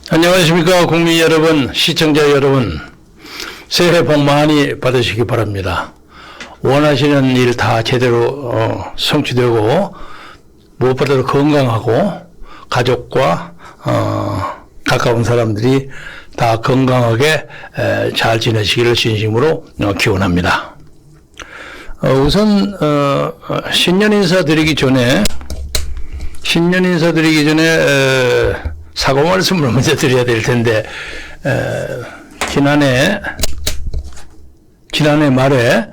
안녕하십니까 국민 여러분, 시청자 여러분, 새해 복 많이 받으시기 바랍니다. 원하시는 일 다 제대로 성취되고 무엇보다도 건강하고 가족과 가까운 사람들이 다 건강하게 잘 지내시기를 진심으로 기원합니다. 우선 신년 인사 드리기 전에 사과 말씀을 먼저 드려야 될 텐데, 지난해 말에,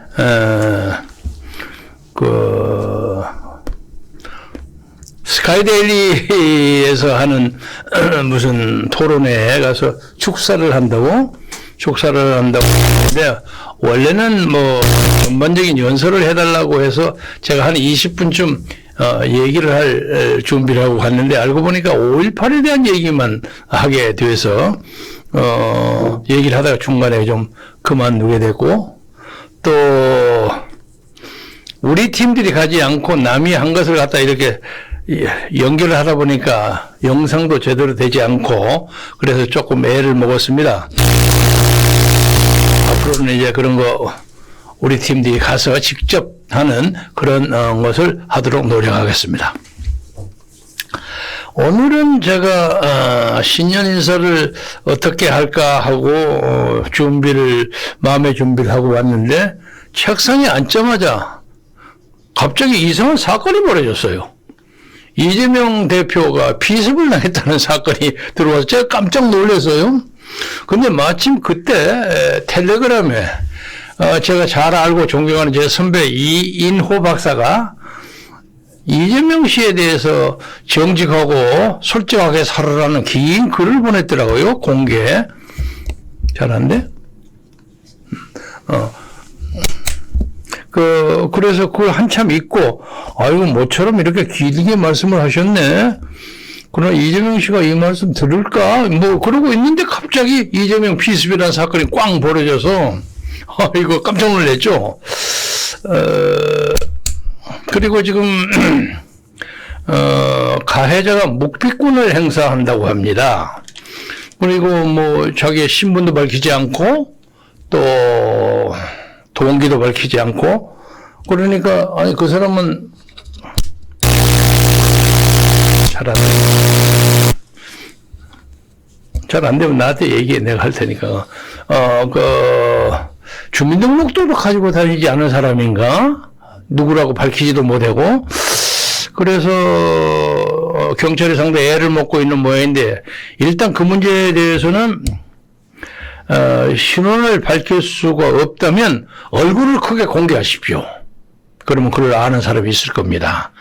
스카이데일리에서 하는 무슨 토론회에 가서 축사를 한다고 했는데, 원래는 뭐 전반적인 연설을 해달라고 해서 제가 한 20분쯤 얘기를 할 준비를 하고 갔는데, 알고 보니까 5.18에 대한 얘기만 하게 돼서 얘기를 하다가 중간에 좀 그만두게 됐고, 또 우리 팀들이 가지 않고 남이 한 것을 갖다 이렇게 연결을 하다 보니까 영상도 제대로 되지 않고, 그래서 조금 애를 먹었습니다. 앞으로는 이제 그런 거 우리 팀들이 가서 직접 하는 그런 것을 하도록 노력하겠습니다. 오늘은 제가 신년 인사를 어떻게 할까 하고 마음의 준비를 하고 왔는데, 책상에 앉자마자 갑자기 이상한 사건이 벌어졌어요. 이재명 대표가 피습을 당했다는 사건이 들어와서 제가 깜짝 놀랐어요. 근데 마침 그때 텔레그램에 제가 잘 알고 존경하는 제 선배 이인호 박사가 이재명 씨에 대해서 정직하고 솔직하게 살아라는 긴 글을 보냈더라고요. 공개. 잘한데? 그래서 그걸 한참 읽고, 아이고, 모처럼 이렇게 길게 말씀을 하셨네. 그러나 이재명 씨가 이 말씀 들을까? 그러고 있는데 갑자기 이재명 피습이라는 사건이 꽝 벌어져서, 이거 깜짝 놀랐죠? 그리고 지금, 가해자가 묵비권을 행사한다고 합니다. 그리고 자기의 신분도 밝히지 않고, 또, 동기도 밝히지 않고, 그러니까, 아니, 그 사람은, 잘 안 되면 나한테 얘기해. 내가 할 테니까. 주민등록도도 가지고 다니지 않은 사람인가? 누구라고 밝히지도 못하고. 그래서, 경찰이 상당히 애를 먹고 있는 모양인데, 일단 그 문제에 대해서는, 신원을 밝힐 수가 없다면 얼굴을 크게 공개하십시오. 그러면 그걸 아는 사람이 있을 겁니다.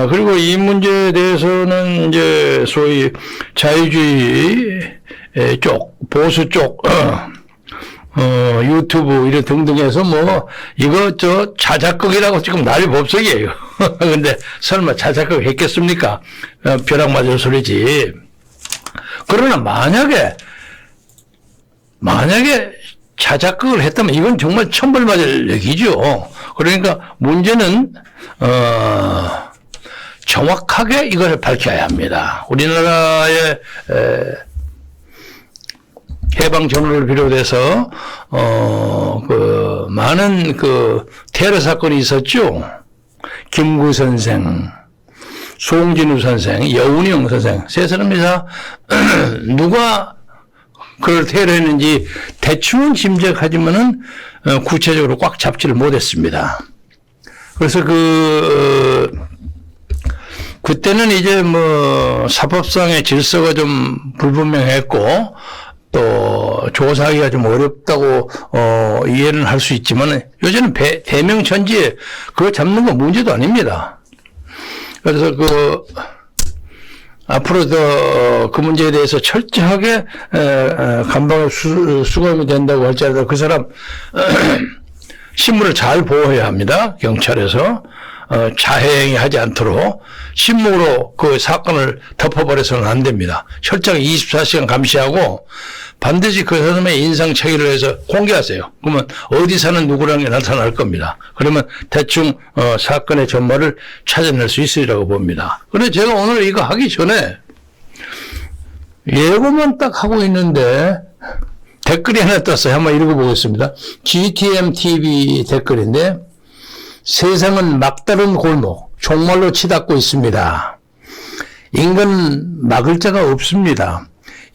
그리고 이 문제에 대해서는 이제 소위 자유주의 쪽, 보수 쪽, 유튜브 이런 등등해서 이거 자작극이라고 지금 난리 법석이에요. 근데 설마 자작극 했겠습니까? 벼락 맞을 소리지. 그러나 만약에 자작극을 했다면 이건 정말 천벌받을 얘기죠. 그러니까 문제는 정확하게 이걸 밝혀야 합니다. 우리나라의 해방 전후를 비롯해서 많은 테러 사건이 있었죠. 김구 선생, 송진우 선생, 여운형 선생, 세 사람이 다 누가 그걸 테러했는지 대충은 짐작하지만은 구체적으로 꽉 잡지를 못했습니다. 그래서 그때는 이제 사법상의 질서가 좀 불분명했고, 또 조사하기가 좀 어렵다고 이해는 할 수 있지만, 요새는 대명천지에 그거 잡는 건 문제도 아닙니다. 그래서 앞으로도 그 문제에 대해서 철저하게 감방을 수감이 된다고 할지라도 그 사람 신문을 잘 보호해야 합니다. 경찰에서 자해행위 하지 않도록 신문으로 그 사건을 덮어버려서는 안 됩니다. 철저하게 24시간 감시하고 반드시 그 사람의 인상착의를 해서 공개하세요. 그러면 어디 사는 누구라는 게 나타날 겁니다. 그러면 대충 사건의 전말을 찾아낼 수 있으리라고 봅니다. 그런데 제가 오늘 이거 하기 전에 예고만 딱 하고 있는데 댓글이 하나 떴어요. 한번 읽어보겠습니다. GTM-TV 댓글인데, 세상은 막다른 골목, 종말로 치닫고 있습니다. 인간은 막을 자가 없습니다.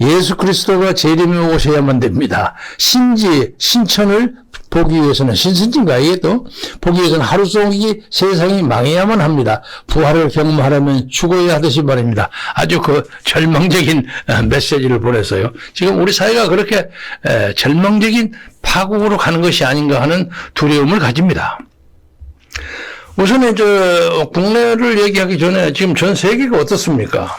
예수 그리스도가 재림에 오셔야만 됩니다. 신천을 보기 위해서는, 신선진가 이게 또? 보기 위해서는 하루 종일 세상이 망해야만 합니다. 부활을 경험하려면 죽어야 하듯이 말입니다. 아주 그 절망적인 메시지를 보냈어요. 지금 우리 사회가 그렇게 절망적인 파국으로 가는 것이 아닌가 하는 두려움을 가집니다. 우선은 국내를 얘기하기 전에 지금 전 세계가 어떻습니까?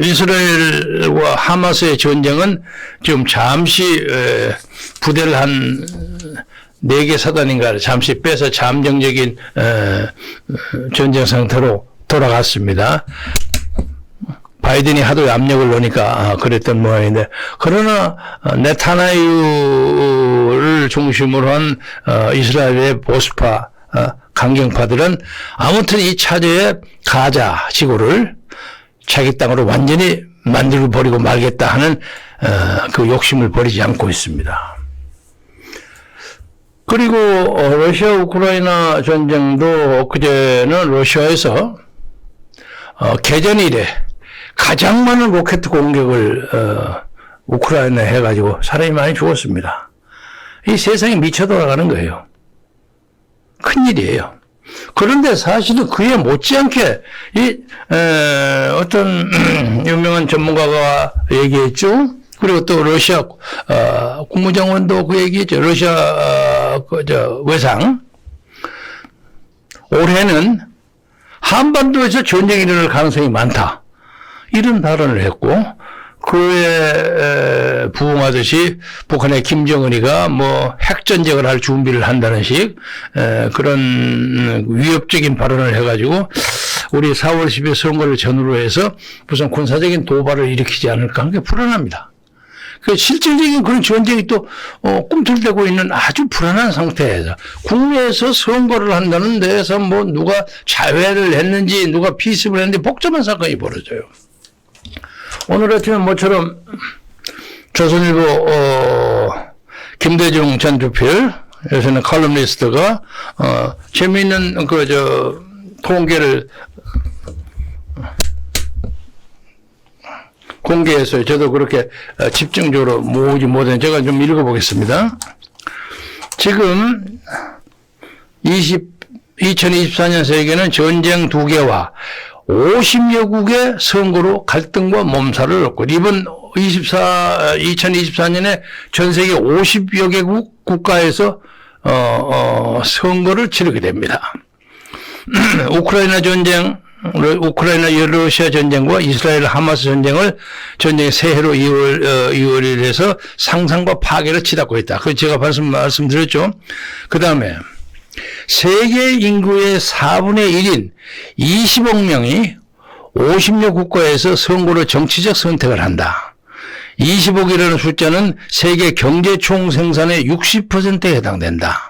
이스라엘과 하마스의 전쟁은 지금 잠시 부대를 한 4개 사단인가를 잠시 빼서 잠정적인 전쟁 상태로 돌아갔습니다. 바이든이 하도 압력을 넣으니까 그랬던 모양인데, 그러나 네타냐후를 중심으로 한 이스라엘의 보수파 강경파들은 아무튼 이 차제의 가자 지구를 자기 땅으로 완전히 만들어 버리고 말겠다 하는 그 욕심을 버리지 않고 있습니다. 그리고 러시아 우크라이나 전쟁도 그제는 러시아에서 개전 이래 가장 많은 로켓 공격을 우크라이나에 해가지고 사람이 많이 죽었습니다. 이 세상이 미쳐 돌아가는 거예요. 큰일이에요. 그런데 사실은 그에 못지않게 어떤 유명한 전문가가 얘기했죠. 그리고 또 러시아 국무장관도 그 얘기했죠. 러시아 외상, 올해는 한반도에서 전쟁이 일어날 가능성이 많다, 이런 발언을 했고, 그에 부응하듯이 북한의 김정은이가 뭐 핵전쟁을 할 준비를 한다는 식 그런 위협적인 발언을 해가지고 우리 4월 10일 선거를 전후로 해서 무슨 군사적인 도발을 일으키지 않을까 하는 게 불안합니다. 그 실질적인 그런 전쟁이 또 꿈틀대고 있는 아주 불안한 상태에서 국내에서 선거를 한다는 데에서 뭐 누가 자회를 했는지 누가 피습을 했는지 복잡한 사건이 벌어져요. 오늘 아침에 모처럼 조선일보 김대중 전 주필, 요새는 칼럼니스트가 재미있는 통계를 공개했어요. 저도 그렇게 집중적으로 모으지 못한, 제가 좀 읽어보겠습니다. 지금 2024년 세계는 전쟁 2개와 50여 국의 선거로 갈등과 몸살을 얻고, 이번 2024년에 전 세계 50여 개국 국가에서 선거를 치르게 됩니다. 우크라이나 전쟁, 우크라이나 러시아 전쟁과 이스라엘 하마스 전쟁의 새해로 이어져서 상상과 파괴를 치닫고 있다. 그 제가 말씀드렸죠. 그 다음에 세계 인구의 4분의 1인 20억 명이 50여 국가에서 선거로 정치적 선택을 한다. 20억이라는 숫자는 세계 경제 총 생산의 60%에 해당된다.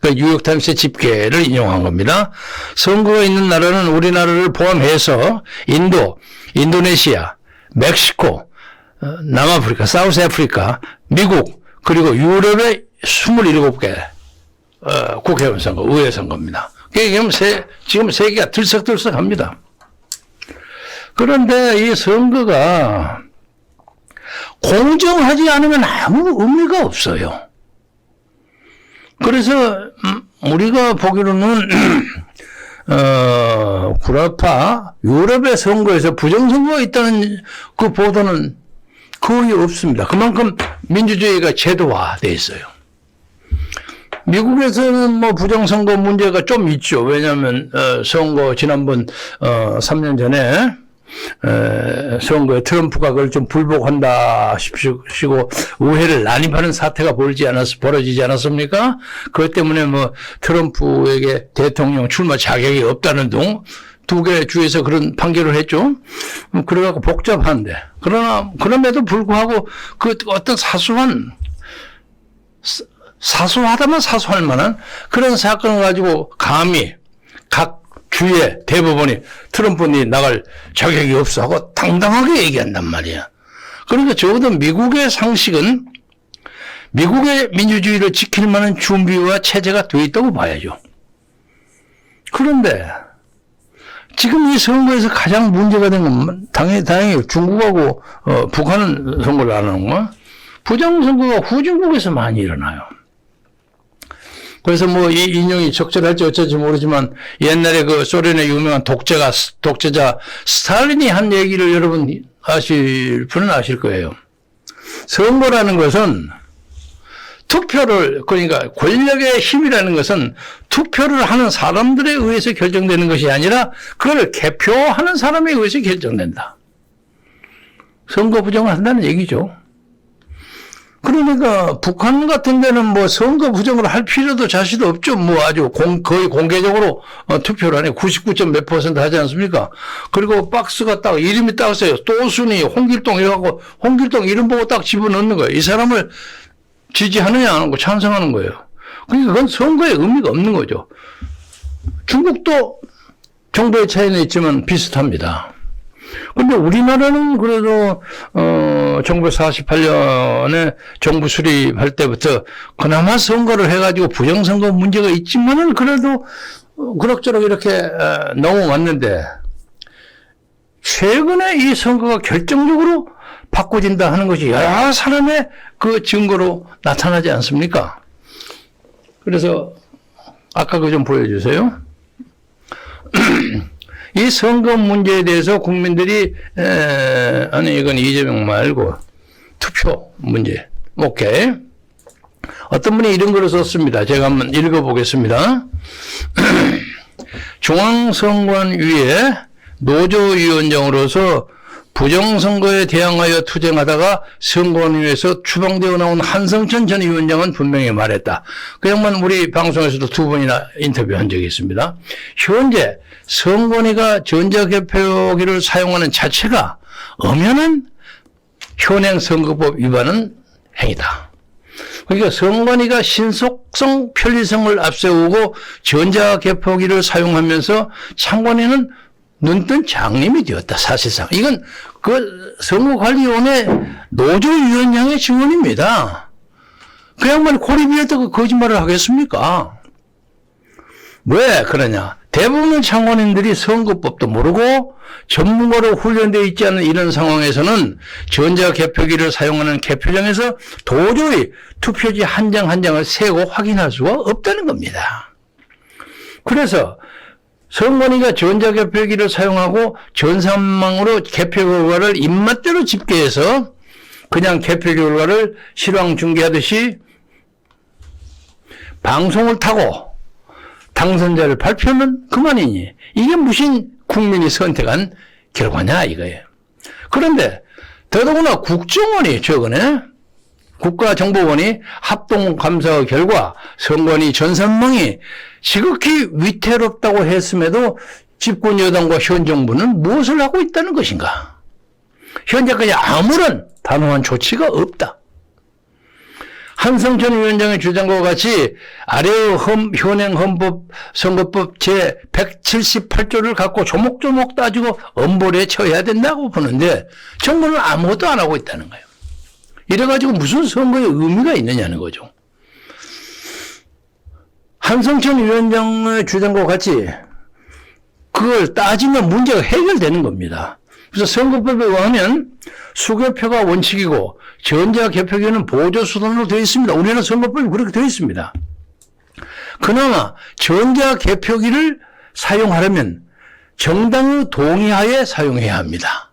그 뉴욕타임스의 집계를 인용한 겁니다. 선거가 있는 나라는 우리나라를 포함해서 인도, 인도네시아, 멕시코, 남아프리카, 사우스아프리카, 미국, 그리고 유럽의 27개 국회의원 선거, 의회 선거입니다. 지금 세계가 들썩들썩합니다. 그런데 이 선거가 공정하지 않으면 아무 의미가 없어요. 그래서 우리가 보기로는 구라파 유럽의 선거에서 부정선거가 있다는 그 보도는 거의 없습니다. 그만큼 민주주의가 제도화되어 있어요. 미국에서는 뭐 부정선거 문제가 좀 있죠. 왜냐하면 선거 지난번 3년 전에 선거에 트럼프가 그걸 좀 불복한다 싶으시고 의회를 난입하는 사태가 벌어지지 않았습니까? 그것 때문에 뭐 트럼프에게 대통령 출마 자격이 없다는 등 2개 주에서 그런 판결을 했죠. 그래갖고 복잡한데, 그럼에도 불구하고 그 어떤 사소하다면 사소할 만한 그런 사건을 가지고 감히 각 주위에 대법원이 트럼프니 나갈 자격이 없어 하고 당당하게 얘기한단 말이야. 그러니까 적어도 미국의 상식은 미국의 민주주의를 지킬 만한 준비와 체제가 되어 있다고 봐야죠. 그런데 지금 이 선거에서 가장 문제가 된 건 당연히 중국하고 북한은 선거를 안 하는 거. 부정선거가 후진국에서 많이 일어나요. 그래서 뭐 이 인용이 적절할지 어쩔지 모르지만 옛날에 그 소련의 유명한 독재자 스탈린이 한 얘기를 여러분 아실 분은 아실 거예요. 선거라는 것은 투표를, 그러니까 권력의 힘이라는 것은 투표를 하는 사람들에 의해서 결정되는 것이 아니라 그걸 개표하는 사람에 의해서 결정된다. 선거 부정을 한다는 얘기죠. 그러니까 북한 같은 데는 뭐 선거 부정을 할 필요도 자신도 없죠. 뭐 아주 거의 공개적으로 투표를 하네. 99. 몇 % 하지 않습니까? 그리고 박스가 딱 이름이 딱 써요. 또순이, 홍길동 이라고 홍길동 이름 보고 딱 집어넣는 거예요. 이 사람을 지지하느냐 안 하고 찬성하는 거예요. 그러니까 그건 선거에 의미가 없는 거죠. 중국도 정도의 차이는 있지만 비슷합니다. 근데 우리나라는 그래도 1948년에 정부 수립할 때부터 그나마 선거를 해가지고 부정선거 문제가 있지만은 그래도 그럭저럭 이렇게 넘어왔는데 최근에 이 선거가 결정적으로 바꿔진다 하는 것이 여러 사람의 그 증거로 나타나지 않습니까? 그래서 아까 그거 좀 보여주세요. 이 선거 문제에 대해서 국민들이 아니 이건 이재명 말고 투표 문제. 오케이. 어떤 분이 이런 글을 썼습니다. 제가 한번 읽어보겠습니다. 중앙선관위의 노조위원장으로서 부정선거에 대항하여 투쟁하다가 선관위에서 추방되어 나온 한성천 전 위원장은 분명히 말했다. 그 양반 우리 방송에서도 2번이나 인터뷰한 적이 있습니다. 현재 선관위가 전자개표기를 사용하는 자체가 엄연한 현행선거법 위반은 행위다. 그러니까 선관위가 신속성, 편리성을 앞세우고 전자개표기를 사용하면서 참관위는 눈뜬 장님이 되었다. 사실상 이건 그 선거관리위원회 노조위원장의 증언입니다. 그 양반이 고립이었다고 거짓말을 하겠습니까? 왜 그러냐? 대부분 참관인들이 선거법도 모르고 전문가로 훈련되어 있지 않은 이런 상황에서는 전자개표기를 사용하는 개표장에서 도저히 투표지 한 장 한 장을 세고 확인할 수가 없다는 겁니다. 그래서 선관위가 전자개표기를 사용하고 전산망으로 개표 결과를 입맛대로 집계해서 그냥 개표 결과를 실황 중계하듯이 방송을 타고 당선자를 발표하면 그만이니 이게 무슨 국민이 선택한 결과냐 이거예요. 그런데 더더구나 국정원이 최근에 국가정보원이 합동감사 결과 선관위 전산망이 지극히 위태롭다고 했음에도 집권 여당과 현 정부는 무엇을 하고 있다는 것인가? 현재까지 아무런 단호한 조치가 없다. 한성천 위원장의 주장과 같이 아래의 현행 헌법 선거법 제178조를 갖고 조목조목 따지고 엄벌에 처해야 된다고 보는데 정부는 아무것도 안 하고 있다는 거예요. 이래가지고 무슨 선거에 의미가 있느냐는 거죠. 한성천 위원장의 주장과 같이 그걸 따지면 문제가 해결되는 겁니다. 그래서 선거법에 의하면 수개표가 원칙이고 전자개표기는 보조수단으로 되어 있습니다. 우리나라 선거법이 그렇게 되어 있습니다. 그나마 전자개표기를 사용하려면 정당의 동의하에 사용해야 합니다.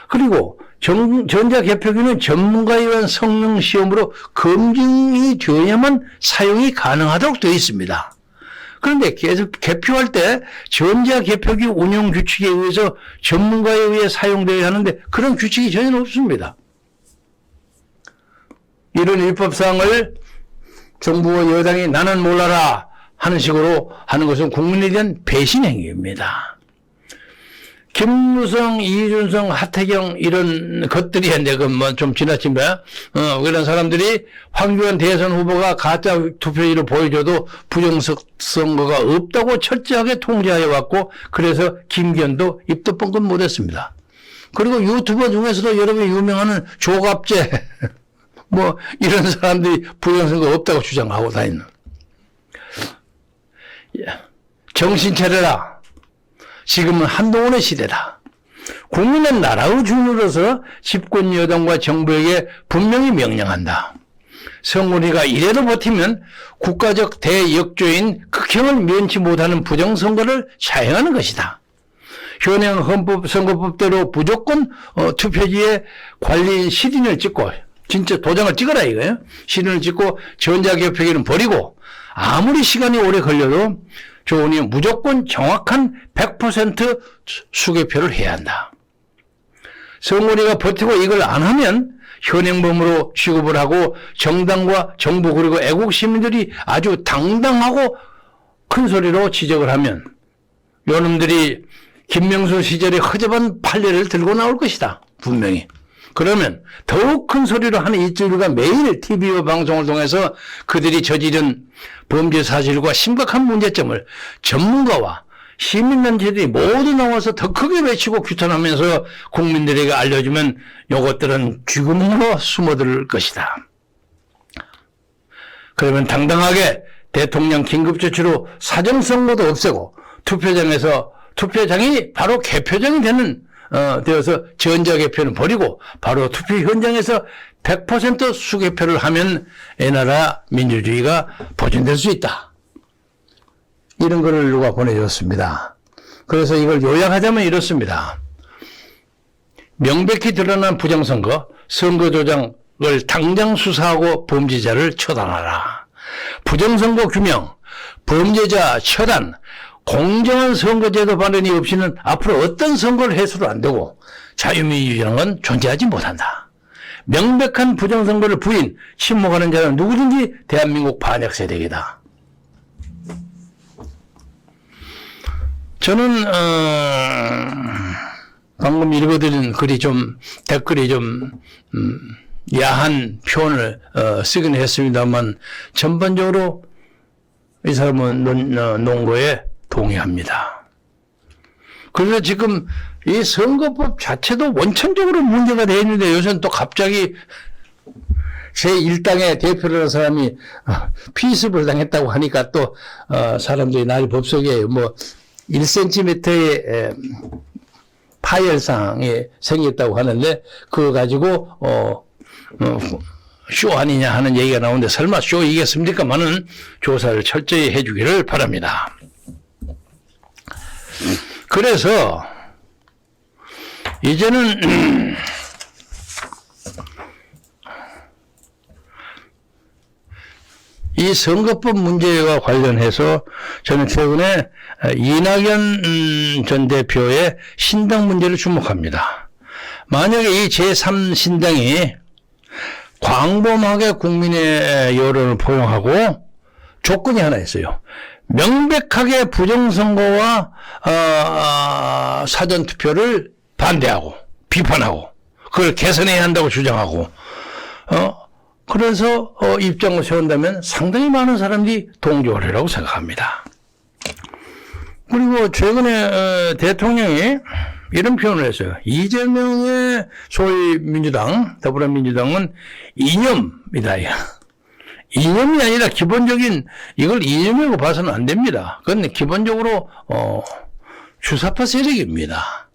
그리고 전자개표기는 전문가에 의한 성능 시험으로 검증이 되어야만 사용이 가능하도록 되어 있습니다. 그런데 계속 개표할 때 전자개표기 운영 규칙에 의해서 전문가에 의해 사용되어야 하는데 그런 규칙이 전혀 없습니다. 이런 입법사항을 정부와 여당이 나는 몰라라 하는 식으로 하는 것은 국민에 대한 배신 행위입니다. 김무성, 이준성, 하태경 이런 것들이 이제 좀 지나친다. 그런 사람들이 황교안 대선 후보가 가짜 투표율을 보여줘도 부정선거가 없다고 철저하게 통제하여 왔고, 그래서 김기현도 입도 뻥끗 못했습니다. 그리고 유튜버 중에서도 여러분이 유명한 조갑재 뭐 이런 사람들이 부정선거 없다고 주장하고 다니는. 정신 차려라. 지금은 한동훈의 시대다. 국민은 나라의 주인으로서 집권 여당과 정부에게 분명히 명령한다. 성우리가 이래도 버티면 국가적 대역조인 극형을 면치 못하는 부정선거를 자행하는 것이다. 현행 헌법선거법대로 무조건 투표지에 관리인 시린을 찍고, 진짜 도장을 찍어라 이거예요. 시린을 찍고 전자개표기는 버리고, 아무리 시간이 오래 걸려도 조은이 무조건 정확한 100% 수개표를 해야 한다. 성우리가 버티고 이걸 안 하면 현행범으로 취급을 하고 정당과 정부 그리고 애국 시민들이 아주 당당하고 큰 소리로 지적을 하면 요놈들이 김명수 시절의 허접한 판례를 들고 나올 것이다. 분명히. 그러면 더욱 큰 소리로 하는 일주일간 매일 TV와 방송을 통해서 그들이 저지른 범죄 사실과 심각한 문제점을 전문가와 시민단체들이 모두 나와서 더 크게 외치고 규탄하면서 국민들에게 알려주면 이것들은 죽음으로 숨어들 것이다. 그러면 당당하게 대통령 긴급조치로 사정선거도 없애고 투표장이 바로 개표장이 되어서 전자개표는 버리고 바로 투표 현장에서 100% 수개표를 하면 이 나라 민주주의가 보존될 수 있다. 이런 거를 누가 보내줬습니다. 그래서 이걸 요약하자면 이렇습니다. 명백히 드러난 부정선거, 선거조작을 당장 수사하고 범죄자를 처단하라. 부정선거 규명, 범죄자 처단, 공정한 선거제도 발현이 없이는 앞으로 어떤 선거를 해서도 안 되고 자유민주주의는 존재하지 못한다. 명백한 부정선거를 부인, 침묵하는 자는 누구든지 대한민국 반역 세력이다. 저는 방금 읽어드린 글이 댓글이 야한 표현을 쓰긴 했습니다만 전반적으로 이 사람은 논 거에 동의합니다. 그래서 지금 이 선거법 자체도 원천적으로 문제가 되어 있는데 요새는 또 갑자기 제1당의 대표를 한 사람이 피습을 당했다고 하니까 또 사람들이 날이 법석에 뭐 1cm의 파열상이 생겼다고 하는데 그거 가지고 쇼 아니냐 하는 얘기가 나오는데 설마 쇼이겠습니까만은 조사를 철저히 해주기를 바랍니다. 그래서 이제는 이 선거법 문제와 관련해서 저는 최근에 이낙연 전 대표의 신당 문제를 주목합니다. 만약에 이 제3신당이 광범하게 국민의 여론을 포용하고 조건이 하나 있어요. 명백하게 부정선거와 사전투표를 반대하고 비판하고 그걸 개선해야 한다고 주장하고 그래서 입장을 세운다면 상당히 많은 사람들이 동조하리라고 생각합니다. 그리고 최근에 대통령이 이런 표현을 했어요. 이재명의 소위 민주당, 더불어민주당은 이념이다. 이념이 아니라 기본적인 이걸 이념이라고 봐서는 안 됩니다. 그건 기본적으로 주사파 세력입니다.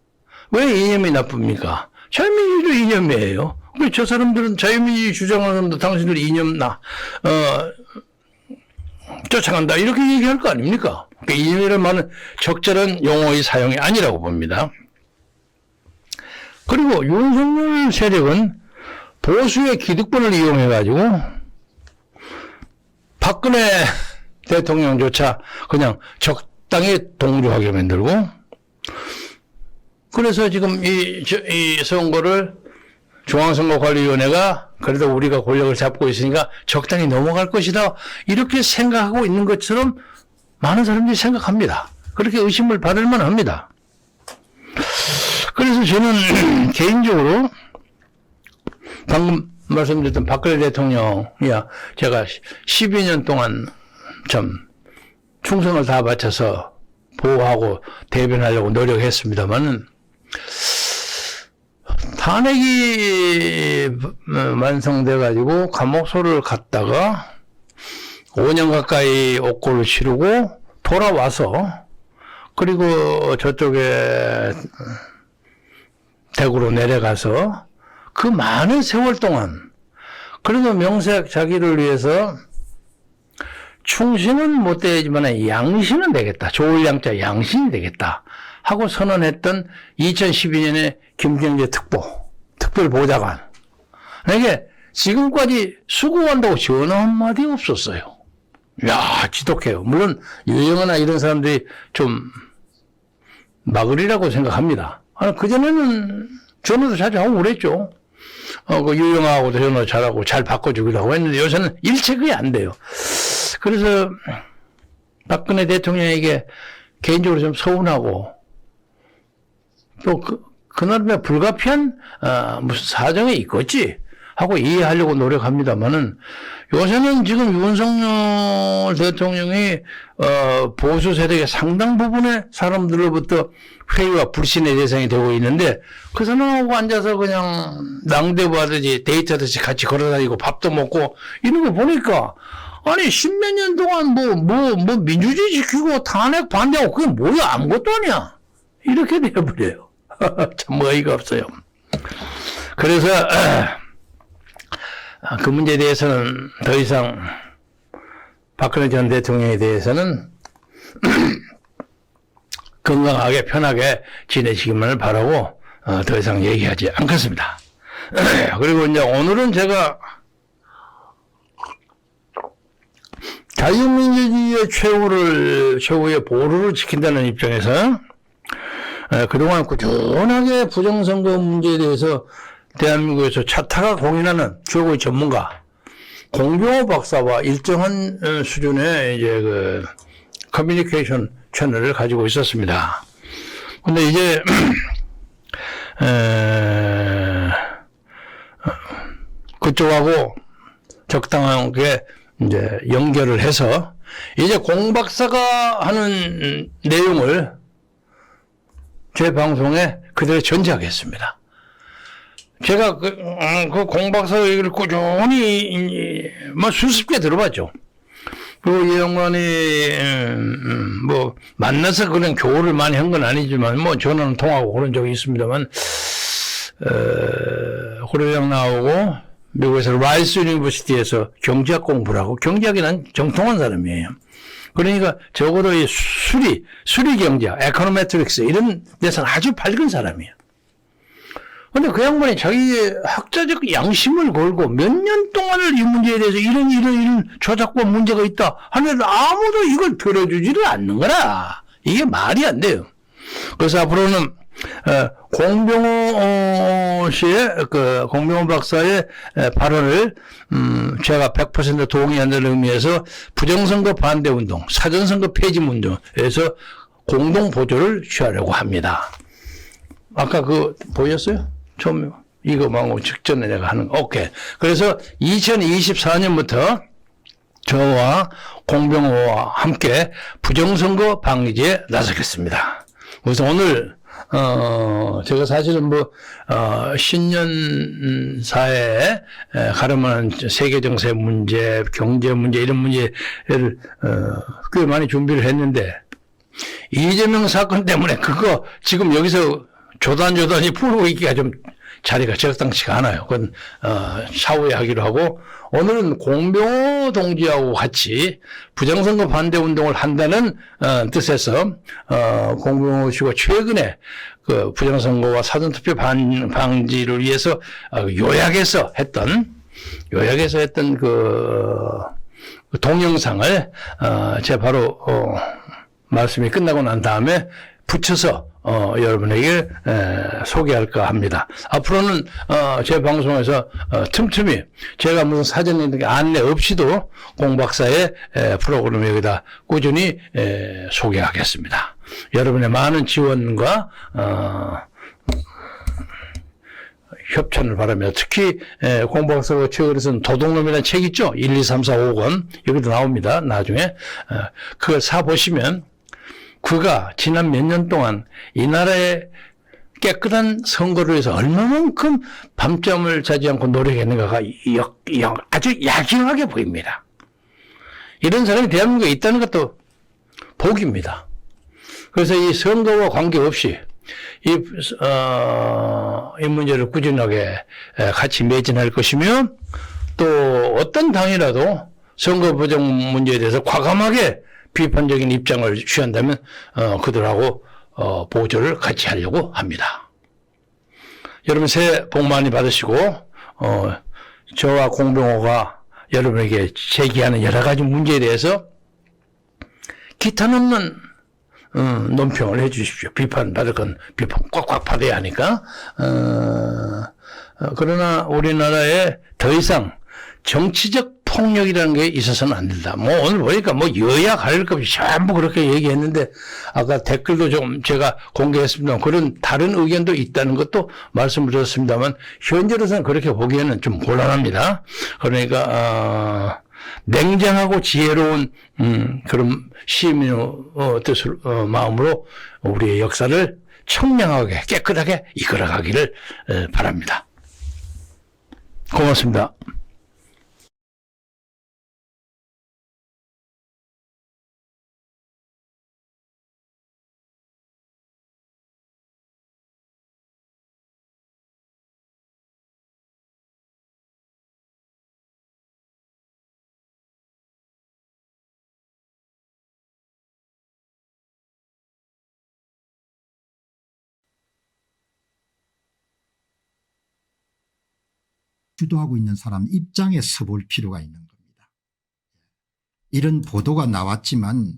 왜 이념이 나쁩니까? 자유민주주의 이념이에요. 저 사람들은 자유민주주의 주장하는 사람들 당신들 이념 쫓아간다 이렇게 얘기할 거 아닙니까? 그러니까 이념이라는 말은 적절한 용어의 사용이 아니라고 봅니다. 그리고 윤석열 세력은 보수의 기득권을 이용해가지고 박근혜 대통령조차 그냥 적당히 동조하게 만들고 그래서 지금 이 선거를 중앙선거관리위원회가 그래도 우리가 권력을 잡고 있으니까 적당히 넘어갈 것이다 이렇게 생각하고 있는 것처럼 많은 사람들이 생각합니다. 그렇게 의심을 받을 만합니다. 그래서 저는 개인적으로 방금 말씀드렸던 박근혜 대통령이야 제가 12년 동안 참 충성을 다 바쳐서 보호하고 대변하려고 노력했습니다만은 탄핵이 완성돼 가지고 감옥소를 갔다가 5년 가까이 옥고를 치르고 돌아와서 그리고 저쪽에 대구로 내려가서 그 많은 세월 동안 그래도 명색 자기를 위해서 충신은 못 되지만 양신은 되겠다. 좋을 양자 양신이 되겠다 하고 선언했던 2012년에 김경재 특별보좌관. 이게 지금까지 수고한다고 전화 한마디 없었어요. 야, 지독해요. 물론 유영아나 이런 사람들이 좀 막으리라고 생각합니다. 그전에는 전화도 자주 하고 그랬죠. 그 유영아하고도 전화 잘하고 잘 바꿔주기도 했는데 요새는 일체 그게 안 돼요. 그래서 박근혜 대통령에게 개인적으로 좀 서운하고 또 그나름의 불가피한 무슨 사정이 있겠지 하고 이해하려고 노력합니다만은 요새는 지금 윤석열 대통령이 보수 세력의 상당 부분의 사람들로부터 회의와 불신의 대상이 되고 있는데 그 사람하고 앉아서 그냥 낭대부하듯이 데이트하듯이 같이 걸어다니고 밥도 먹고 이런 거 보니까 아니 십몇 년 동안 뭐 민주주의 지키고 탄핵 반대하고 그게 뭐야 아무것도 아니야 이렇게 되어버려요. 참 어이가 없어요. 그래서 그 문제에 대해서는 더 이상 박근혜 전 대통령에 대해서는 건강하게 편하게 지내시기만을 바라고 더 이상 얘기하지 않겠습니다. 그리고 이제 오늘은 제가 자유민주주의의 최후의 보루를 지킨다는 입장에서 그동안 꾸준하게 부정선거 문제에 대해서 대한민국에서 차타가 공인하는 최고의 전문가 공병호 박사와 일정한 수준의 이제 그 커뮤니케이션 채널을 가지고 있었습니다. 근데 이제 그쪽하고 적당하게 이제 연결을 해서 이제 공 박사가 하는 내용을 제 방송에 그대로 전제하겠습니다. 제가 그 공 박사 얘기를 꾸준히 뭐 수십 개 들어봤죠. 그리고 이 양반이 뭐 만나서 그런 교류를 많이 한 건 아니지만 뭐 전화는 통하고 그런 적이 있습니다만 호래장 나오고 미국에서 라이스 유니버시티에서 경제학 공부를 하고 경제학이 난 정통한 사람이에요. 그러니까 적어도 이 수리 경제학, 에코노메트릭스 이런 데서는 아주 밝은 사람이에요. 근데 그 양반이 자기의 학자적 양심을 걸고 몇 년 동안을 이 문제에 대해서 이런 저작권 문제가 있다 하는데 아무도 이걸 들어주지를 않는 거라. 이게 말이 안 돼요. 그래서 앞으로는 공병호 박사의 발언을 제가 100% 동의한다는 의미에서 부정선거 반대 운동, 사전선거 폐지 운동에서 공동 보조를 취하려고 합니다. 아까 그 보였어요? 처음 이거 말고 직전에 내가 하는 거. 오케이. 그래서 2024년부터 저와 공병호와 함께 부정선거 방지에 나서겠습니다. 그래서 오늘 제가 사실은 신년 사회에 가름한 세계 정세 문제, 경제 문제 이런 문제를 꽤 많이 준비를 했는데 이재명 사건 때문에 그거 지금 여기서 조단이 풀고 있기가 좀 자리가 적당치가 않아요. 그건 차후에 하기로 하고 오늘은 공병호 동지하고 같이 부정선거 반대 운동을 한다는 뜻에서 공병호 씨가 최근에 그 부정선거와 사전투표 방지를 위해서 요약해서 했던 그 동영상을 제가 바로 말씀이 끝나고 난 다음에 붙여서 여러분에게 소개할까 합니다. 앞으로는 제 방송에서 틈틈이 제가 무슨 사전에 안내 없이도 공 박사의 프로그램 여기다 꾸준히 소개하겠습니다. 여러분의 많은 지원과 협찬을 바라며 특히 공부학설과 최근에서는 도둑놈이라는 책 있죠. 1, 2, 3, 4, 5권 여기도 나옵니다. 나중에 그걸 사보시면 그가 지난 몇 년 동안 이 나라의 깨끗한 선거를 위해서 얼마만큼 밤잠을 자지 않고 노력했는가가 아주 야기하게 보입니다. 이런 사람이 대한민국에 있다는 것도 복입니다. 그래서 이 선거와 관계없이 이 문제를 꾸준하게 같이 매진할 것이며 또 어떤 당이라도 선거 부정 문제에 대해서 과감하게 비판적인 입장을 취한다면 그들하고 보조를 같이 하려고 합니다. 여러분 새해 복 많이 받으시고 저와 공병호가 여러분에게 제기하는 여러 가지 문제에 대해서 기타 넘는 논평을 해 주십시오. 비판받을 건 비판 꽉꽉 받아야 하니까. 그러나 우리나라에 더 이상 정치적 폭력이라는 게 있어서는 안 된다. 오늘 보니까 여야 가릴 것 없이 전부 그렇게 얘기했는데 아까 댓글도 좀 제가 공개했습니다만 그런 다른 의견도 있다는 것도 말씀을 드렸습니다만 현재로서는 그렇게 보기에는 좀 곤란합니다. 그러니까 냉정하고 지혜로운 그런 시민의 뜻을 마음으로 우리의 역사를 청명하게 깨끗하게 이끌어가기를 바랍니다. 고맙습니다. 주도하고 있는 사람 입장에 서볼 필요가 있는 겁니다. 이런 보도가 나왔지만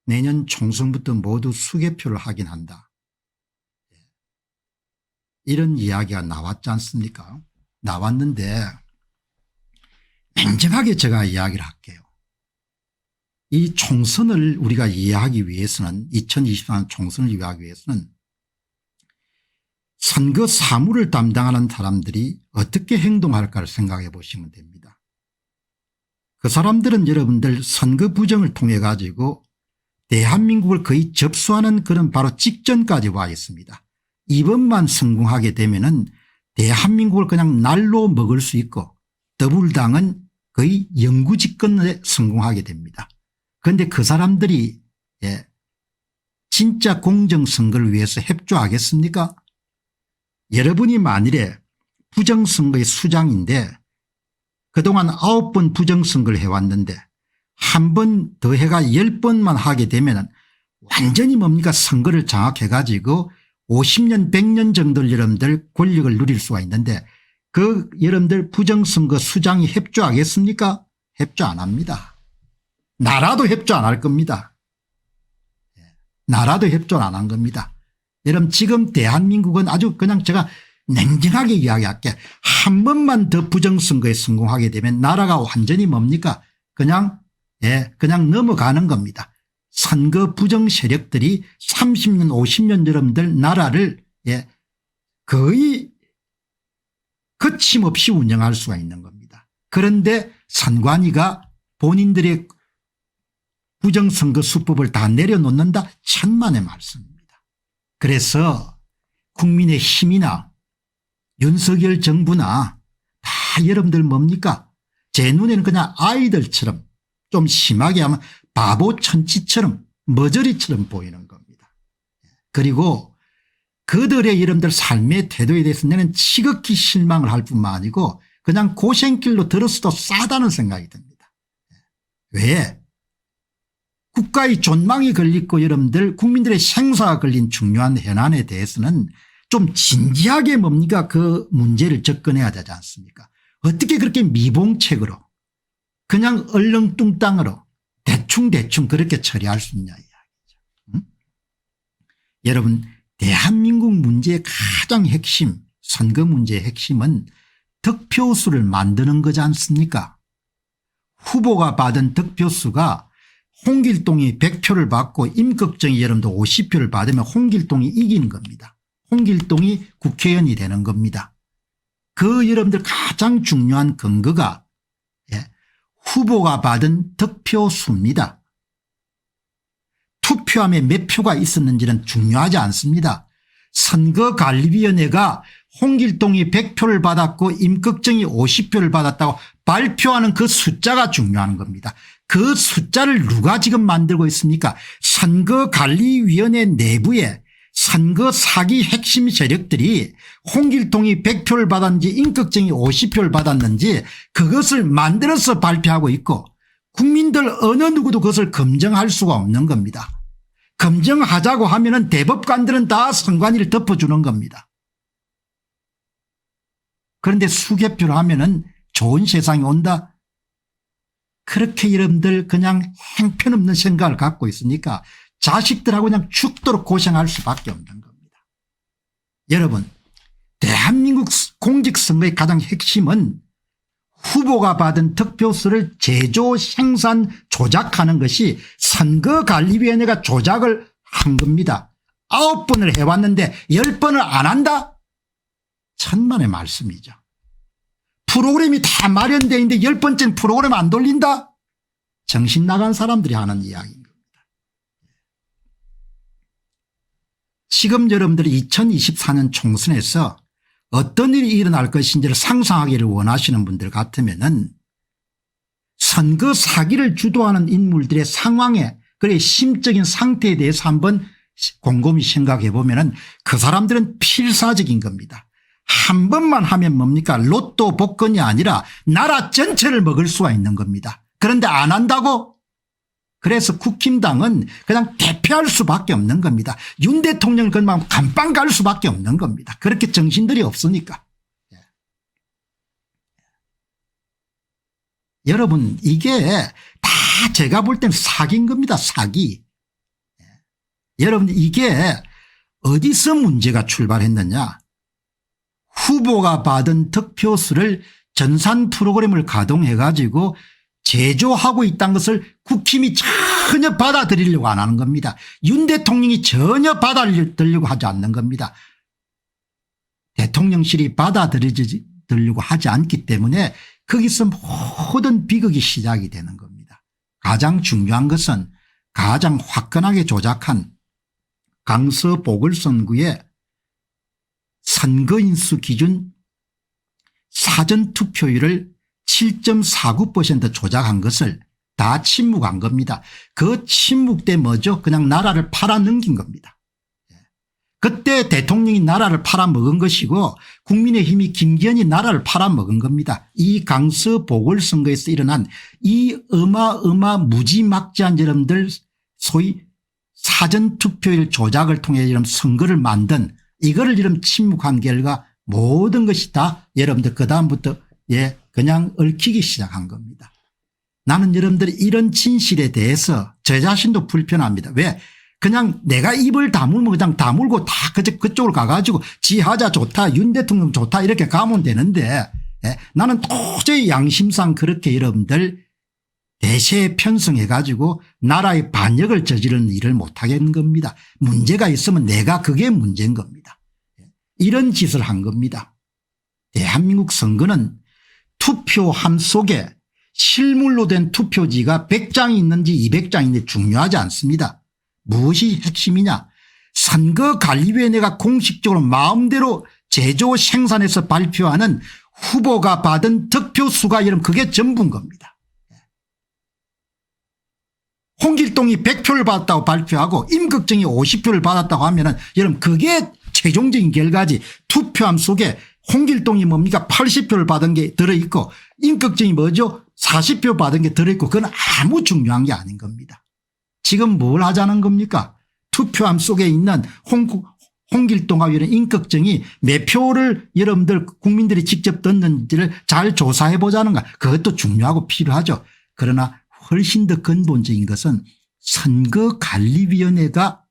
내년 총선부터 모두 수개표를 하긴 한다. 이런 이야기가 나왔지 않습니까? 나왔는데 냉정하게 제가 이야기를 할게요. 이 총선을 우리가 이해하기 위해서는 2024년 총선을 이해하기 위해서는 선거 사무를 담당하는 사람들이 어떻게 행동할까를 생각해 보시면 됩니다. 그 사람들은 여러분들 선거 부정을 통해 가지고 대한민국을 거의 접수하는 그런 바로 직전까지 와 있습니다. 이번만 성공하게 되면은 대한민국을 그냥 날로 먹을 수 있고 더불당은 거의 영구집권에 성공하게 됩니다. 그런데 그 사람들이 진짜 공정선거를 위해서 협조하겠습니까? 여러분이 만일에 부정선거의 수장인데 그동안 9번 부정선거를 해왔는데 한 번 더 해가 10번만 하게 되면 완전히 뭡니까 선거를 장악해 가지고 50년 100년 정도를 여러분들 권력을 누릴 수가 있는데 그 여러분들 부정선거 수장이 협조하겠습니까? 협조 안 합니다. 나라도 협조 안 할 겁니다. 나라도 협조 안 한 겁니다. 여러분 지금 대한민국은 아주 그냥 제가 냉정하게 이야기할게. 한 번만 더 부정선거에 성공하게 되면 나라가 완전히 뭡니까 그냥 그냥 넘어가는 겁니다. 선거 부정 세력들이 30년 50년 여러분들 나라를 거의 거침없이 운영할 수가 있는 겁니다. 그런데 선관위가 본인들의 부정선거 수법을 다 내려놓는다 천만의 말씀입니다. 그래서 국민의힘이나 윤석열 정부나 다 여러분들 뭡니까 제 눈에는 그냥 아이들처럼 좀 심하게 하면 바보 천치처럼 머저리처럼 보이는 겁니다. 그리고 그들의 여러분들 삶의 태도에 대해서 나는 지극히 실망을 할 뿐만 아니고 그냥 고생길로 들었어도 싸다는 생각이 듭니다. 왜? 국가의 존망이 걸리고 여러분들 국민들의 생사가 걸린 중요한 현안에 대해서는 좀 진지하게 뭡니까 그 문제를 접근해야 되지 않습니까? 어떻게 그렇게 미봉책으로 그냥 얼렁뚱땅으로 대충 그렇게 처리할 수 있냐 이야기죠. 여러분 대한민국 문제의 가장 핵심 선거 문제의 핵심은 득표수를 만드는 거지 않습니까? 후보가 받은 득표수가 홍길동이 100표를 받고 임꺽정이 여러분들 50표를 받으면 홍길동이 이기는 겁니다. 홍길동이 국회의원이 되는 겁니다. 그 여러분들 가장 중요한 근거가 후보가 받은 득표 수입니다. 투표함에 몇 표가 있었는지는 중요하지 않습니다. 선거관리위원회가 홍길동이 100표를 받았고 임꺽정이 50표를 받았다고 발표하는 그 숫자가 중요한 겁니다. 그 숫자를 누가 지금 만들고 있습니까? 선거관리위원회 내부에 선거 사기 핵심 세력들이 홍길동이 100표를 받았는지 임꺽정이 50표를 받았는지 그것을 만들어서 발표하고 있고 국민들 어느 누구도 그것을 검증할 수가 없는 겁니다. 검증하자고 하면은 대법관들은 다 선관위를 덮어주는 겁니다. 그런데 수개표를 하면은 좋은 세상이 온다. 그렇게 여러분들 그냥 형편없는 생각을 갖고 있으니까 자식들하고 그냥 죽도록 고생할 수밖에 없는 겁니다. 여러분, 대한민국 공직선거의 가장 핵심은 후보가 받은 득표수를 제조, 생산, 조작하는 것이 선거관리위원회가 조작을 한 겁니다. 9번을 해왔는데 10번을 안 한다? 천만의 말씀이죠. 프로그램이 다 마련되어 있는데 10번째는 프로그램 안 돌린다? 정신 나간 사람들이 하는 이야기인 겁니다. 지금 여러분들이 2024년 총선에서 어떤 일이 일어날 것인지를 상상하기를 원하시는 분들 같으면은 선거 사기를 주도하는 인물들의 상황에 그래 심적인 상태에 대해서 한번 곰곰이 생각해 보면은 그 사람들은 필사적인 겁니다. 한 번만 하면 뭡니까? 로또 복권이 아니라 나라 전체를 먹을 수가 있는 겁니다. 그런데 안 한다고? 그래서 국힘당은 그냥 대표할 수밖에 없는 겁니다. 윤 대통령을 그만 감방 갈 수밖에 없는 겁니다. 그렇게 정신들이 없으니까. 여러분 이게 다 제가 볼 때는 사기인 겁니다. 사기. 여러분 이게 어디서 문제가 출발했느냐. 후보가 받은 득표수를 전산 프로그램을 가동해 가지고 제조하고 있다는 것을 국힘이 전혀 받아들이려고 안 하는 겁니다. 윤 대통령이 전혀 받아들이려고 하지 않는 겁니다. 대통령실이 받아들이려고 하지 않기 때문에 거기서 모든 비극이 시작이 되는 겁니다. 가장 중요한 것은 가장 화끈하게 조작한 강서 보궐선거의 선거인수 기준 사전투표율을 7.49% 조작한 것을 다 침묵한 겁니다. 그 침묵 때 뭐죠? 그냥 나라를 팔아넘긴 겁니다. 그때 대통령이 나라를 팔아먹은 것이고 국민의힘이 김기현이 나라를 팔아먹은 겁니다. 이 강서 보궐선거에서 일어난 이 무지막지한 여러분들 소위 사전투표율 조작을 통해 이런 선거를 만든 이거를 이런 침묵한 결과 모든 것이 다 여러분들 그다음부터 그냥 얽히기 시작한 겁니다. 나는 여러분들이 이런 진실에 대해서 저 자신도 불편합니다. 왜? 그냥 내가 입을 다물면 그냥 다물고 다 그쪽으로 가가지고 지하자 좋다 윤 대통령 좋다 이렇게 가면 되는데 나는 도저히 양심상 그렇게 여러분들 대세에 편성해 가지고 나라의 반역을 저지르는 일을 못하겠는 겁니다. 문제가 있으면 내가 그게 문제인 겁니다. 이런 짓을 한 겁니다. 대한민국 선거는 투표함 속에 실물로 된 투표지가 100장이 있는지 200장이 있는지 중요하지 않습니다. 무엇이 핵심이냐. 선거관리위원회가 공식적으로 마음대로 제조 생산해서 발표하는 후보가 받은 득표수가 여러분 그게 전부인 겁니다. 홍길동이 100표를 받았다고 발표하고 임꺽정이 50표를 받았다고 하면은 여러분 그게 최종적인 결과지. 투표함 속에 홍길동이 뭡니까 80표를 받은 게 들어있고 임꺽정이 뭐죠 40표 받은 게 들어있고 그건 아무 중요한 게 아닌 겁니다. 지금 뭘 하자는 겁니까? 투표함 속에 있는 홍길동하고 이런 임꺽정이 몇 표를 여러분들 국민들이 직접 떴는지를 잘 조사해 보자는 거 그것도 중요하고 필요하죠. 그러나 훨씬 더 근본적인 것은 선거관리위원회가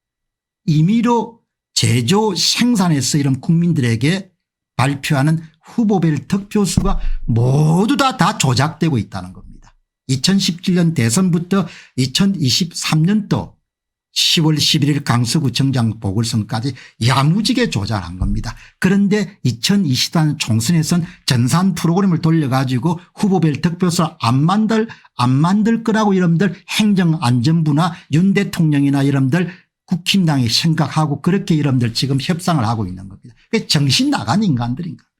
임의로 제조 생산해서 이런 국민들에게 발표하는 후보별 득표수가 모두 다 조작되고 있다는 겁니다. 2017년 대선부터 2023년도 10월 11일 강서구청장 보궐선거까지 야무지게 조작한 겁니다. 그런데 2024년 총선에선 전산 프로그램을 돌려가지고 후보별 득표수를 안 만들 거라고 여러분들 행정안전부나 윤 대통령이나 여러분들 국힘당이 생각하고 그렇게 여러분들 지금 협상을 하고 있는 겁니다. 정신 나간 인간들인 겁니다.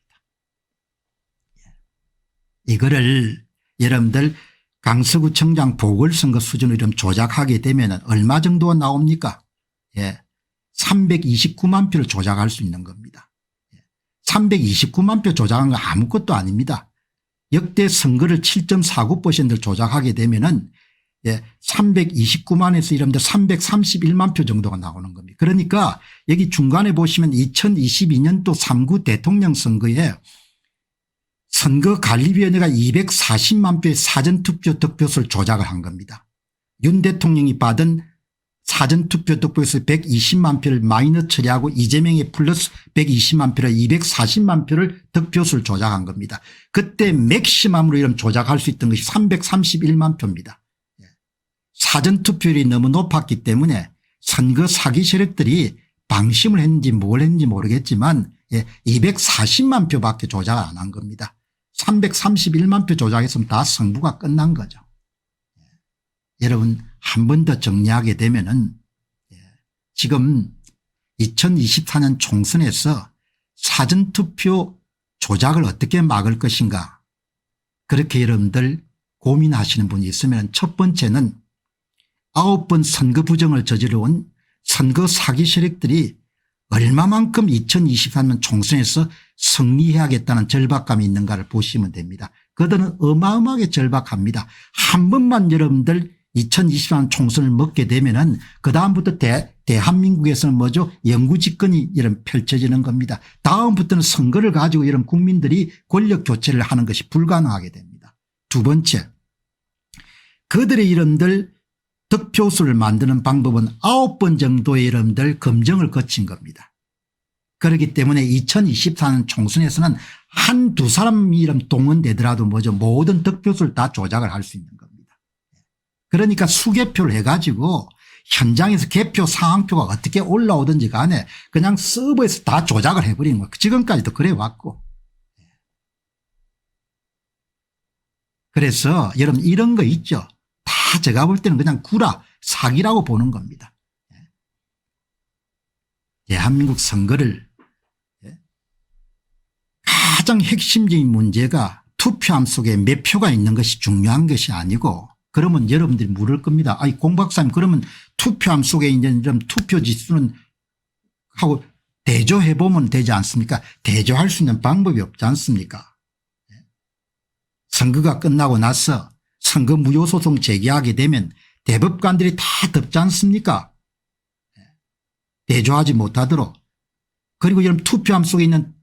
이거를 여러분들 강서구청장 보궐선거 수준으로 이런 조작하게 되면 얼마 정도가 나옵니까? 329만 표를 조작할 수 있는 겁니다. 329만 표 조작한 건 아무것도 아닙니다. 역대 선거를 7.49% 조작하게 되면은 329만에서 이런데 331만 표 정도가 나오는 겁니다. 그러니까 여기 중간에 보시면 2022년도 3구 대통령 선거에 선거관리위원회가 240만 표의 사전투표 득표수를 조작을 한 겁니다. 윤 대통령이 받은 사전투표 득표수 120만 표를 마이너스 처리하고 이재명이 플러스 120만 표를 240만 표를 득표수를 조작한 겁니다. 그때 맥시멈으로 이런 조작할 수 있던 것이 331만 표입니다. 사전투표율이 너무 높았기 때문에 선거 사기 세력들이 방심을 했는지 뭘 했는지 모르겠지만 240만 표밖에 조작을 안 한 겁니다. 331만 표 조작했으면 다 승부가 끝난 거죠. 여러분 한 번 더 정리하게 되면은 지금 2024년 총선에서 사전투표 조작을 어떻게 막을 것인가 그렇게 여러분들 고민하시는 분이 있으면 첫 번째는 9번 선거 부정을 저지러온 선거 사기 세력들이 얼마만큼 2023년 총선에서 승리해야겠다는 절박감이 있는가를 보시면 됩니다. 그들은 어마어마하게 절박합니다. 한 번만 여러분들 2023년 총선을 먹게 되면은 그다음부터 대한민국에서는 뭐죠? 영구집권이 이런 펼쳐지는 겁니다. 다음부터는 선거를 가지고 이런 국민들이 권력 교체를 하는 것이 불가능하게 됩니다. 두 번째, 그들의 이름들 득표수를 만드는 방법은 9번 정도의 여러분들 검증을 거친 겁니다. 그렇기 때문에 2024년 총선에서는 한두 사람 이름 동원되더라도 뭐죠 모든 득표수를 다 조작을 할 수 있는 겁니다. 그러니까 수개표를 해가지고 현장에서 개표 상황표가 어떻게 올라오든지 간에 그냥 서버에서 다 조작을 해버리는 거예요. 지금까지도 그래 왔고. 그래서 여러분 이런 거 있죠. 다 제가 볼 때는 그냥 구라 사기라고 보는 겁니다. 대한민국 선거를 가장 핵심적인 문제가 투표함 속에 몇 표가 있는 것이 중요한 것이 아니고 그러면 여러분들이 물을 겁니다. 아니 공 박사님 그러면 투표함 속에 있는 투표 지수는 하고 대조해 보면 되지 않습니까? 대조할 수 있는 방법이 없지 않습니까? 선거가 끝나고 나서 선거 무효소송 제기하게 되면 대법관들이 다 덮지 않습니까? 대조하지 못하도록. 그리고 이런 투표함 속에 있는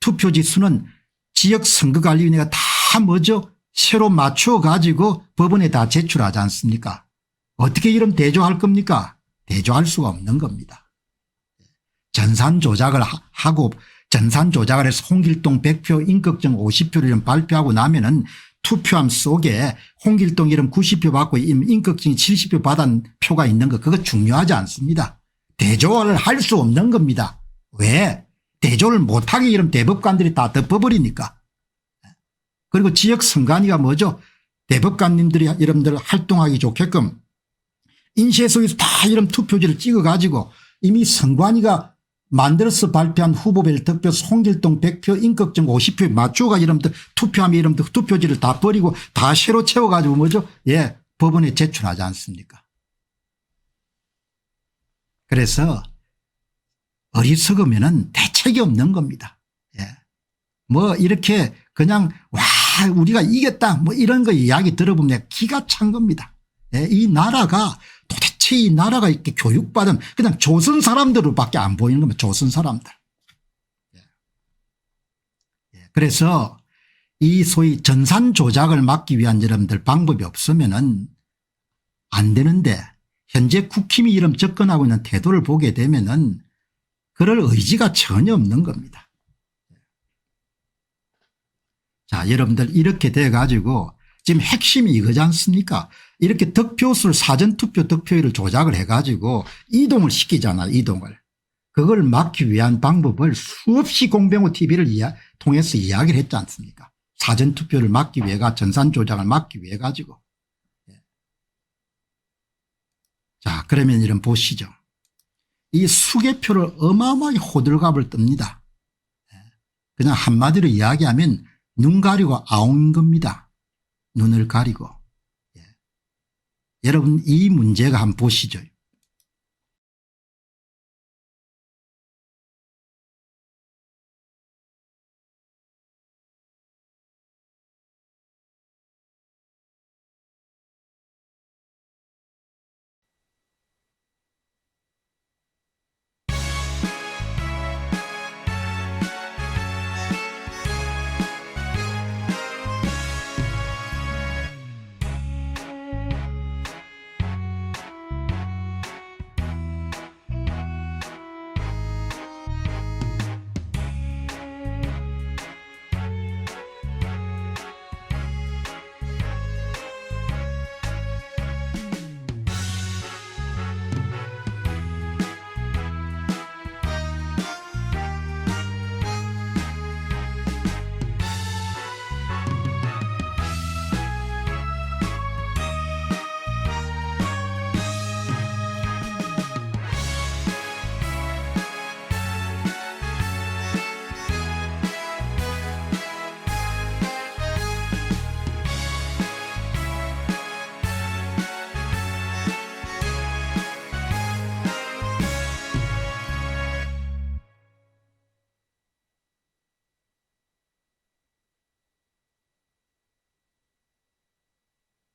투표지수는 지역선거관리위원회가 다 뭐죠? 새로 맞춰 가지고 법원에 다 제출하지 않습니까? 어떻게 이런 대조할 겁니까? 대조할 수가 없는 겁니다. 전산 조작을 하고 전산 조작을 해서 홍길동 100표 인격증 50표를 이런 발표하고 나면은 투표함 속에 홍길동 이름 90표 받고 인격증이 70표 받은 표가 있는 거 그거 중요하지 않습니다. 대조를 할 수 없는 겁니다. 왜? 대조를 못하게 이런 대법관들이 다 덮어버리니까. 그리고 지역선관위가 뭐죠? 대법관님들이 여러분들 활동하기 좋게끔 인쇄 속에서 다 이런 투표지를 찍어가지고 이미 선관위가 만들어서 발표한 후보별 득표수 홍길동 100표 인격증 50표 맞추어가 이름들 투표함이 이름들 투표지를 다 버리고 다 새로 채워가지고 뭐죠? 법원에 제출하지 않습니까? 그래서 어리석으면은 대책이 없는 겁니다. 뭐 이렇게 그냥 와 우리가 이겼다 뭐 이런 거 이야기 들어보면 기가 찬 겁니다. 이 나라가 도대체 이 나라가 이렇게 교육받은 그냥 조선 사람들로밖에 안 보이는 겁니다. 조선 사람들. 그래서 이 소위 전산 조작을 막기 위한 여러분들 방법이 없으면은 안 되는데 현재 국힘이 이런 접근하고 있는 태도를 보게 되면은 그럴 의지가 전혀 없는 겁니다. 자, 여러분들 이렇게 돼 가지고 지금 핵심이 이거지 않습니까? 이렇게 득표수를 사전투표 득표율을 조작을 해가지고 이동을 시키잖아. 이동을. 그걸 막기 위한 방법을 수없이 공병호 TV를 통해서 이야기를 했지 않습니까? 사전투표를 막기 위해가 전산 조작을 막기 위해 가지고. 자, 그러면 이런 보시죠. 이 수개표를 어마어마하게 호들갑을 뜹니다. 그냥 한마디로 이야기하면 눈 가리고 아웅인 겁니다. 눈을 가리고. 여러분 이 문제가 한번 보시죠.